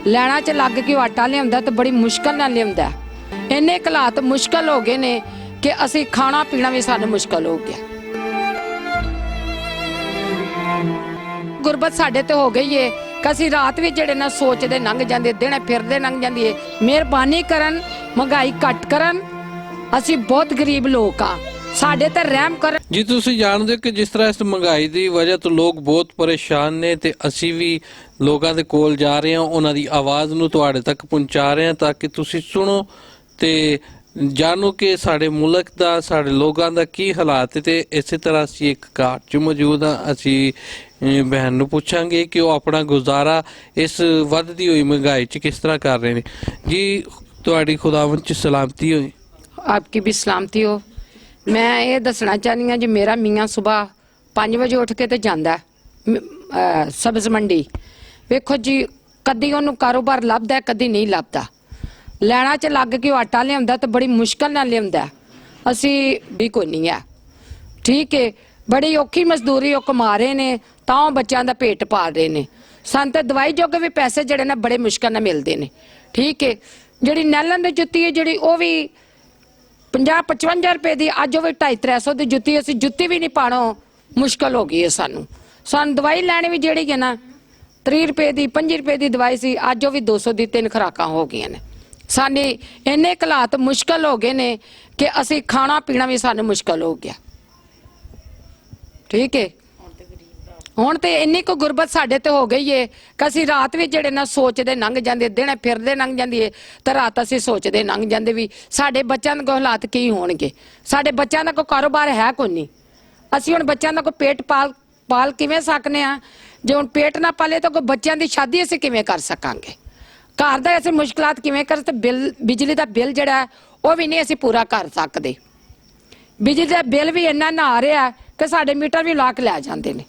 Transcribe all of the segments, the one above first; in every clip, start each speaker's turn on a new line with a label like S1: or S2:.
S1: ਲੈਣਾ ਚ ਲੱਗ ਕੇ ਆਟਾ ਲਿਆਉਂਦਾ ਤੇ ਬੜੀ ਮੁਸ਼ਕਲ ਨਾਲ ਲਿਆਉਂਦਾ। ਇੰਨੇ ਹਾਲਾਤ ਮੁਸ਼ਕਲ ਹੋ ਗਏ ਨੇ ਕਿ ਅਸੀਂ ਖਾਣਾ ਪੀਣਾ ਵੀ ਸਾਨੂੰ ਮੁਸ਼ਕਲ ਹੋ ਗਿਆ। ਗੁਰਬਤ ਸਾਡੇ ਤੇ ਹੋ ਗਈ ਏ ਕਿ ਅਸੀਂ ਰਾਤ ਵੀ ਜਿਹੜੇ ਨਾ ਸੋਚਦੇ ਲੰਘ ਜਾਂਦੇ, ਦਿਨ ਫਿਰਦੇ ਲੰਘ ਜਾਂਦੀ ਏ। ਮਿਹਰਬਾਨੀ ਕਰਨ, ਮਹਿੰਗਾਈ ਘੱਟ ਕਰਨ। ਅਸੀਂ ਬਹੁਤ ਗਰੀਬ ਲੋਕ ਆ, ਸਾਡੇ ਤੇ ਰਹਿਮ ਕਰਨ।
S2: ਜੀ ਤੁਸੀਂ ਜਾਣਦੇ ਹੋ ਕਿ ਜਿਸ ਤਰ੍ਹਾਂ ਇਸ महंगाई ਦੀ ਵਜ੍ਹਾ ਤੋਂ ਲੋਕ ਬਹੁਤ ਪਰੇਸ਼ਾਨ ਨੇ ਤੇ ਅਸੀਂ ਵੀ ਲੋਕਾਂ ਦੇ ਕੋਲ ਜਾ ਰਹੇ ਹਾਂ, ਉਹਨਾਂ ਦੀ ਆਵਾਜ਼ ਨੂੰ ਤੁਹਾਡੇ ਤੱਕ ਪਹੁੰਚਾ ਰਹੇ ਹਾਂ ਤਾਂ ਕਿ ਤੁਸੀਂ ਸੁਣੋ ਤੇ ਜਾਣੋ ਕਿ ਸਾਡੇ ਮੁਲਕ ਦਾ, ਸਾਡੇ ਲੋਕਾਂ ਦਾ ਕੀ ਹਾਲਾਤ ਹੈ। ਤੇ ਇਸੇ ਤਰ੍ਹਾਂ ਅਸੀਂ ਇੱਕ ਘਰ 'ਚ ਮੌਜੂਦ ਹਾਂ। ਅਸੀਂ ਬਹਿਨ ਨੂੰ ਪੁੱਛਾਂਗੇ ਕਿ ਉਹ ਆਪਣਾ ਗੁਜ਼ਾਰਾ ਇਸ ਵੱਧਦੀ ਹੋਈ महंगाई 'ਚ ਕਿਸ ਤਰ੍ਹਾਂ ਕਰ ਰਹੇ ਨੇ। ਜੀ ਤੁਹਾਡੀ ਖੁਦਾਵੰਦ 'ਚ ਸਲਾਮਤੀ ਹੋਏ।
S1: आपकी भी सलामती हो। मैं ये दसना चाहनी हाँ जी, मेरा मियाँ सुबह 5 बजे उठ के तो जाता सब्ज मंडी। वेखो जी, कदी ओनू कारोबार लभदा, कदी नहीं लभदा। लैना च लग के आटा लियाउंदा तो बड़ी मुश्किल नाल लियाउंदा। असी भी कोई नहीं है, ठीक है। बड़ी औखी मजदूरी वो कमा रहे ने, तां बच्चों का पेट पाल रहे ने। सन तो दवाई जोगे भी पैसे जड़े ना बड़े मुश्किल नाल मिलते हैं, ठीक है। जी नैलन की जुत्ती है जी, वो भी 50-55 रुपए की, अज भी 250-300 की जुत्ती। असी जुत्ती भी नहीं पाणो मुश्किल हो गई है सानू। सानू दवाई लैनी भी जी है ना 30 रुपए की, 25 रुपए की दवाई सी, अज भी 200 की 3 खुराकां हो गई ने। साने इन्ने हालात मुश्किल हो गए ने कि असी खाना पीना भी सानू मुश्किल हो गया, ठीक है। हुण ते इन्नी को गुरबत साडे ते हो गई है कि असी रात भी जेडे ना सोचदे लंघ जांदे, दिन फिरदे लंघ जांदी है ते रात असी सोचदे लंघ जांदे भी साडे बच्चों दे हालात की होणगे। साडे बच्चों दा कोई कारोबार है कोई नहीं। असी हुण बच्चों दा कोई पेट पाल किवें सकने आ? जे हुण पेट ना पाले तो कोई बच्चों की शादी असी किवें कर सकांगे? घर दा असी मुश्किलात किवें कर? ते बिल, बिजली दा बिल जिहड़ा है वो भी नहीं असी पूरा कर सकदे। बिजली दा बिल भी इन्ना ना आ रहा कि साडे मीटर भी ला के लै जांदे ने।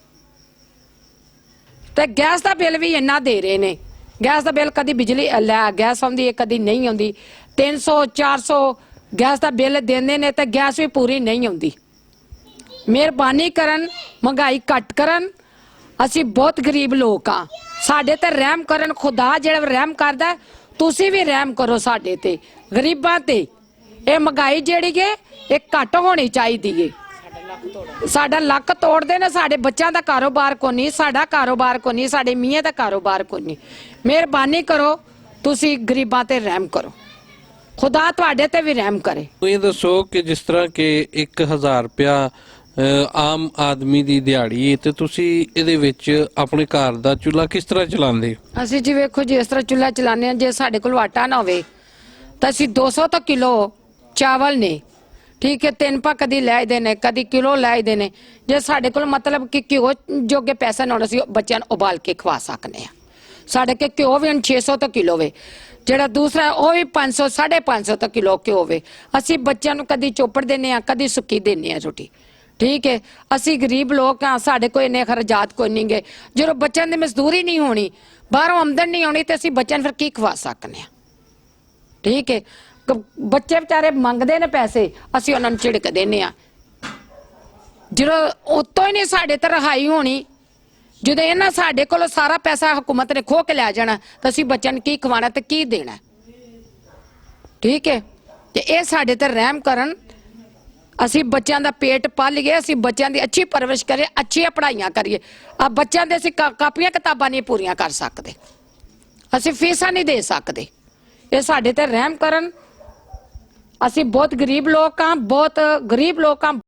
S1: तो गैस का बिल भी इन्ना दे रहे ने। गैस का बिल कभी बिजली गैस आती है, कभी नहीं आती। 300-400 गैस का बिल देंदे ने ते गैस भी पूरी नहीं आती। मेहरबानी करन, महंगाई घट करन। असी बहुत गरीब लोग हाँ, साडे ते रहम करन। खुदा जिहड़ा रहम करदा, तुसी भी रहम करो साडे ते गरीबां ते। ये महंगाई जिहड़ी है ये घट होनी चाहिए। साडा लक तोड़ते ने, साडे बच्चों का कारोबार को नहीं, साडा कारोबार को नहीं, साडे मियाँ का कारोबार को नहीं। मेहरबानी करो, तुसी गरीबां ते रहम करो, खुदा तुहाडे ते भी रहम करे।
S2: ये दसो कि जिस तरह के 1000 रुपया आम आदमी की दिहाड़ी है, तो तुसी इहदे विच अपने घर दा चूल्हा किस तरह चलांदे हो?
S1: असी जी वेखो जी, इस तरह चूल्हा चलाने जे साडे कोल आटा ना होवे तो असी 200 तो किलो चावल ने, ठीक है, 3 पा कदी लै देने, कदी किलो लै देने। जे साडे कोल मतलब कि घ्यो जोगे पैसा ना असी बच्चों नूं उबाल के खवा सकने आ। साडे के घ्यो भी 600 तो किलो वे, जेड़ा दूसरा वो भी 500 550 तो किलो घ्यो वे। असी बच्चों नूं कदी चोपड़ देने आ, कदी सुक्की देने आ रोटी, ठीक है। असी गरीब लोग हाँ, साडे कोई इन्ने खर्चात कोई नहीं गे। जो बच्चों की मजदूरी नहीं होनी, बाहरों आमदन नहीं आनी, तो असी बच्चों फिर की खवा सकने आ, ठीक है। बच्चे बेचारे मंगते ने पैसे, असी उन्होंने झिड़क देने आ। जो उतों ही नहीं साडे ते रहाई होनी, जो इन्हां साडे कोलों सारा पैसा हुकूमत ने खो के लै जाना, तो असी बच्चों ने की खवाना ते की देना, ठीक है। ते ये साडे ते रहम करन। असी बच्चों का पेट पालिए, असी बच्चों की अच्छी परवरिश करिए, अच्छी पढ़ाइयां करिए। अब बच्चों के असी कापियां किताबां नहीं पूरियां कर सकते, असी फीसां नहीं दे सकते। ये साडे ते रहम करन। असी बहुत गरीब लोग हाँ, बहुत गरीब लोग हाँ।